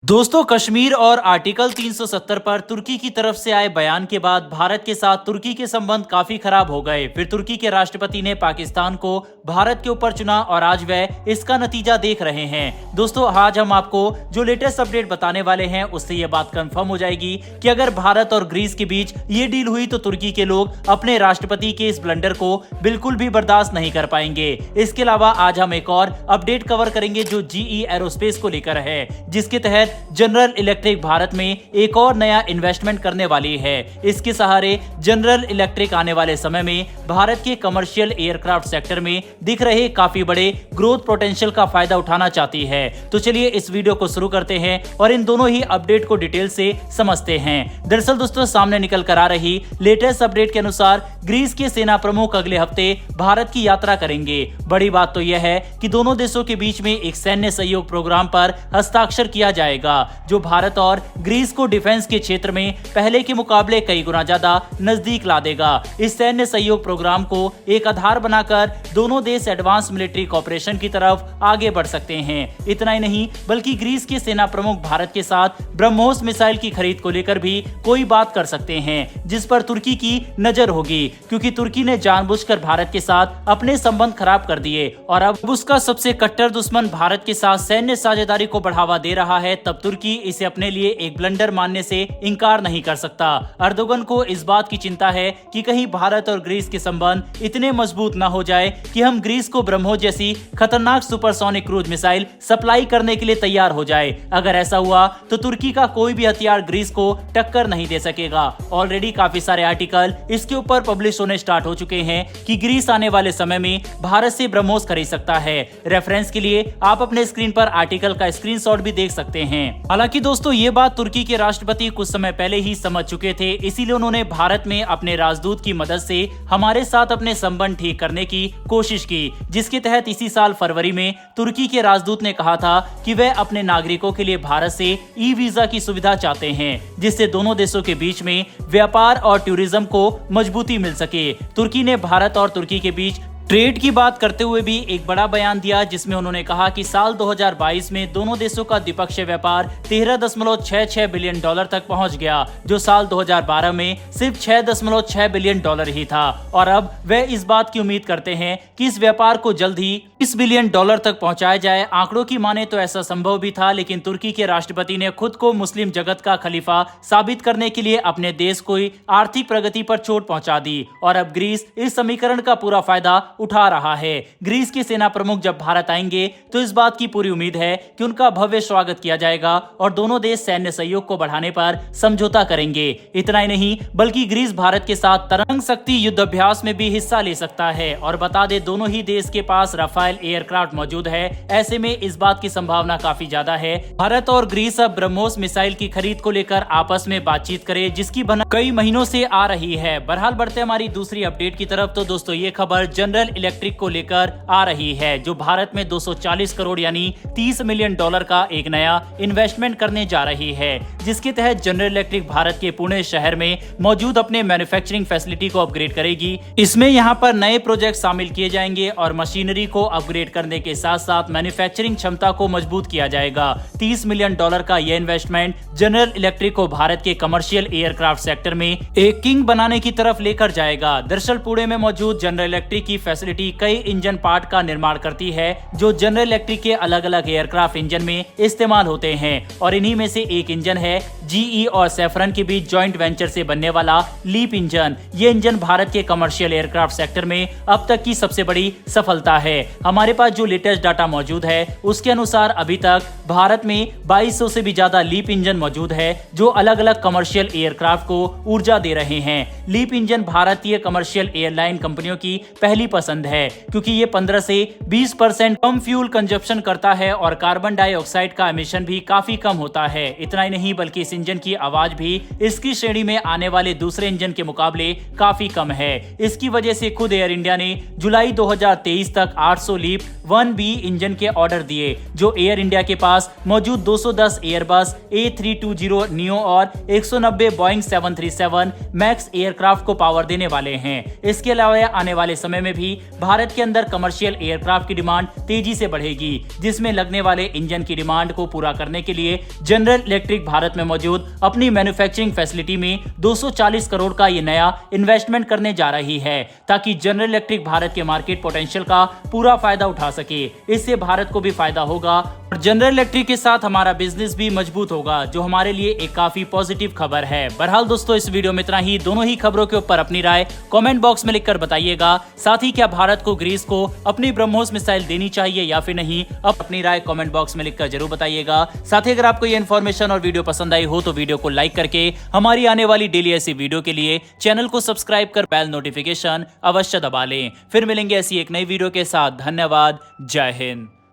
दोस्तों, कश्मीर और आर्टिकल 370 पर तुर्की की तरफ से आए बयान के बाद भारत के साथ तुर्की के संबंध काफी खराब हो गए। फिर तुर्की के राष्ट्रपति ने पाकिस्तान को भारत के ऊपर चुना और आज वह इसका नतीजा देख रहे हैं। दोस्तों, आज हम आपको जो लेटेस्ट अपडेट बताने वाले हैं उससे ये बात कंफर्म हो जाएगी कि अगर भारत और ग्रीस के बीच ये डील हुई तो तुर्की के लोग अपने राष्ट्रपति के इस ब्लंडर को बिल्कुल भी बर्दाश्त नहीं कर पाएंगे। इसके अलावा आज हम एक और अपडेट कवर करेंगे जो जीई एरोस्पेस को लेकर है, जिसके तहत जनरल इलेक्ट्रिक भारत में एक और नया इन्वेस्टमेंट करने वाली है। इसके सहारे जनरल इलेक्ट्रिक आने वाले समय में भारत के कमर्शियल एयरक्राफ्ट सेक्टर में दिख रहे काफी बड़े ग्रोथ पोटेंशियल का फायदा उठाना चाहती है। तो चलिए इस वीडियो को शुरू करते हैं और इन दोनों ही अपडेट को डिटेल से समझते हैं। दरअसल दोस्तों, सामने निकल कर आ रही लेटेस्ट अपडेट के अनुसार ग्रीस के सेना प्रमुख अगले हफ्ते भारत की यात्रा करेंगे। बड़ी बात तो यह है कि दोनों देशों के बीच में एक सैन्य सहयोग प्रोग्राम पर हस्ताक्षर किया जाएगा, जो भारत और ग्रीस को डिफेंस के क्षेत्र में पहले के मुकाबले कई गुना ज्यादा नजदीक ला देगा। इस सैन्य सहयोग प्रोग्राम को एक आधार बनाकर दोनों देश एडवांस मिलिट्री कॉपरेशन की तरफ आगे बढ़ सकते हैं। इतना ही नहीं, बल्कि ग्रीस के सेना प्रमुख भारत के साथ ब्रह्मोस मिसाइल की खरीद को लेकर भी कोई बात कर सकते हैं, जिस पर तुर्की की नजर होगी, क्योंकि तुर्की ने जानबूझकर भारत के साथ अपने संबंध खराब कर दिए और अब उसका सबसे कट्टर दुश्मन भारत के साथ सैन्य साझेदारी को बढ़ावा दे रहा है। तब तुर्की इसे अपने लिए एक ब्लंडर मानने से इनकार नहीं कर सकता। अर्दोगन को इस बात की चिंता है कि कहीं भारत और ग्रीस के संबंध इतने मजबूत न हो जाए कि हम ग्रीस को ब्रह्मोस जैसी खतरनाक सुपरसोनिक क्रूज मिसाइल सप्लाई करने के लिए तैयार हो जाए। अगर ऐसा हुआ तो तुर्की का कोई भी हथियार ग्रीस को टक्कर नहीं दे सकेगा। ऑलरेडी काफी सारे आर्टिकल इसके ऊपर पब्लिश होने स्टार्ट हो चुके हैं कि ग्रीस आने वाले समय में भारत से ब्रह्मोस खरीद सकता है। रेफरेंस के लिए आप अपने स्क्रीन पर आर्टिकल का स्क्रीनशॉट भी देख सकते हैं। हालांकि दोस्तों, ये बात तुर्की के राष्ट्रपति कुछ समय पहले ही समझ चुके थे, इसीलिए उन्होंने भारत में अपने राजदूत की मदद से हमारे साथ अपने संबंध ठीक करने की कोशिश की, जिसके तहत इसी साल फरवरी में तुर्की के राजदूत ने कहा था कि वह अपने नागरिकों के लिए भारत से ई वीजा की सुविधा चाहते हैं, जिससे दोनों देशों के बीच में व्यापार और टूरिज्म को मजबूती मिल सके। तुर्की ने भारत और तुर्की के बीच ट्रेड की बात करते हुए भी एक बड़ा बयान दिया, जिसमें उन्होंने कहा कि साल 2022 में दोनों देशों का द्विपक्षीय व्यापार 13.66 बिलियन डॉलर तक पहुंच गया, जो साल 2012 में सिर्फ 6.6 बिलियन डॉलर ही था। और अब वह इस बात की उम्मीद करते हैं कि इस व्यापार को जल्द ही 20 बिलियन डॉलर तक पहुंचाया जाए। आंकड़ों की माने तो ऐसा संभव भी था, लेकिन तुर्की के राष्ट्रपति ने खुद को मुस्लिम जगत का खलीफा साबित करने के लिए अपने देश को आर्थिक प्रगति पर चोट पहुंचा दी और अब ग्रीस इस समीकरण का पूरा फायदा उठा रहा है। ग्रीस के सेना प्रमुख जब भारत आएंगे तो इस बात की पूरी उम्मीद है कि उनका भव्य स्वागत किया जाएगा और दोनों देश सैन्य सहयोग को बढ़ाने पर समझौता करेंगे। इतना ही नहीं, बल्कि ग्रीस भारत के साथ तरंग शक्ति युद्ध अभ्यास में भी हिस्सा ले सकता है। और बता दे, दोनों ही देश के पास राफेल एयरक्राफ्ट मौजूद है। ऐसे में इस बात की संभावना काफी ज्यादा है भारत और ग्रीस अब ब्रह्मोस मिसाइल की खरीद को लेकर आपस में बातचीत करे, जिसकी बना कई महीनों से आ रही है। बहरहाल बढ़ते हमारी दूसरी अपडेट की तरफ। तो दोस्तों, ये खबर जनरल इलेक्ट्रिक को लेकर आ रही है, जो भारत में 240 करोड़ यानी 30 मिलियन डॉलर का एक नया इन्वेस्टमेंट करने जा रही है, जिसके तहत जनरल इलेक्ट्रिक भारत के पुणे शहर में मौजूद अपने मैन्युफैक्चरिंग फैसिलिटी को अपग्रेड करेगी। इसमें यहां पर नए प्रोजेक्ट शामिल किए जाएंगे और मशीनरी को अपग्रेड करने के साथ साथ मैन्युफैक्चरिंग क्षमता को मजबूत किया जाएगा। 30 मिलियन डॉलर का यह इन्वेस्टमेंट जनरल इलेक्ट्रिक को भारत के कमर्शियल एयरक्राफ्ट सेक्टर में एक किंग बनाने की तरफ लेकर जाएगा। दरअसल पुणे में मौजूद जनरल इलेक्ट्रिक की फैसिलिटी कई इंजन पार्ट का निर्माण करती है, जो जनरल इलेक्ट्रिक के अलग अलग एयरक्राफ्ट इंजन में इस्तेमाल होते हैं। और इन्हीं में से एक इंजन है जीई और सैफरन के बीच जॉइंट वेंचर से बनने वाला लीप इंजन। ये इंजन भारत के कमर्शियल एयरक्राफ्ट सेक्टर में अब तक की सबसे बड़ी सफलता है। हमारे पास जो लेटेस्ट डाटा मौजूद है उसके अनुसार अभी तक भारत में 2200 से भी ज्यादा लीप इंजन मौजूद है, जो अलग अलग कमर्शियल एयरक्राफ्ट को ऊर्जा दे रहे हैं। लीप इंजन भारतीय कमर्शियल एयरलाइन कंपनियों की पहली पसंद है, क्योंकि ये 15 से 20% कम फ्यूल कंजप्शन करता है और कार्बन डाइऑक्साइड का एमिशन भी काफी कम होता है। इतना ही नहीं, बल्कि इस इंजन की आवाज भी इसकी श्रेणी में आने वाले दूसरे इंजन के मुकाबले काफी कम है। इसकी वजह से खुद एयर इंडिया ने जुलाई 2023 तक 800 लीप 1B इंजन के ऑर्डर दिए, जो एयर इंडिया के पास मौजूद 210 एयरबस A320 नियो और 190 बोइंग 737 मैक्स एयरक्राफ्ट को पावर देने वाले हैं। इसके अलावा आने वाले समय में भी भारत के अंदर कमर्शियल एयरक्राफ्ट की डिमांड तेजी से बढ़ेगी, जिसमें लगने वाले इंजन की डिमांड को पूरा करने के लिए जनरल इलेक्ट्रिक भारत में मौजूद अपनी मैन्युफैक्चरिंग फैसिलिटी में 240 करोड़ का ये नया इन्वेस्टमेंट करने जा रही है, ताकि जनरल इलेक्ट्रिक भारत के मार्केट पोटेंशियल का पूरा फायदा उठा सके। इससे भारत को भी फायदा होगा और जनरल इलेक्ट्रिक के साथ हमारा बिजनेस भी मजबूत होगा, जो हमारे लिए एक काफी पॉजिटिव खबर है। बहरहाल दोस्तों, इस वीडियो में इतना ही। दोनों ही खबरों के ऊपर अपनी राय कमेंट बॉक्स में लिखकर बताइएगा। साथ ही क्या भारत को ग्रीस को अपनी ब्रह्मोस मिसाइल देनी चाहिए या फिर नहीं, अब अपनी राय कमेंट बॉक्स में लिखकर जरूर बताइएगा। साथ ही अगर आपको ये इन्फॉर्मेशन और वीडियो पसंद आई हो तो वीडियो को लाइक करके हमारी आने वाली डेली ऐसी वीडियो के लिए चैनल को सब्सक्राइब कर बेल नोटिफिकेशन अवश्य दबा लें। फिर मिलेंगे ऐसी एक नई वीडियो के साथ। धन्यवाद। जय हिंद।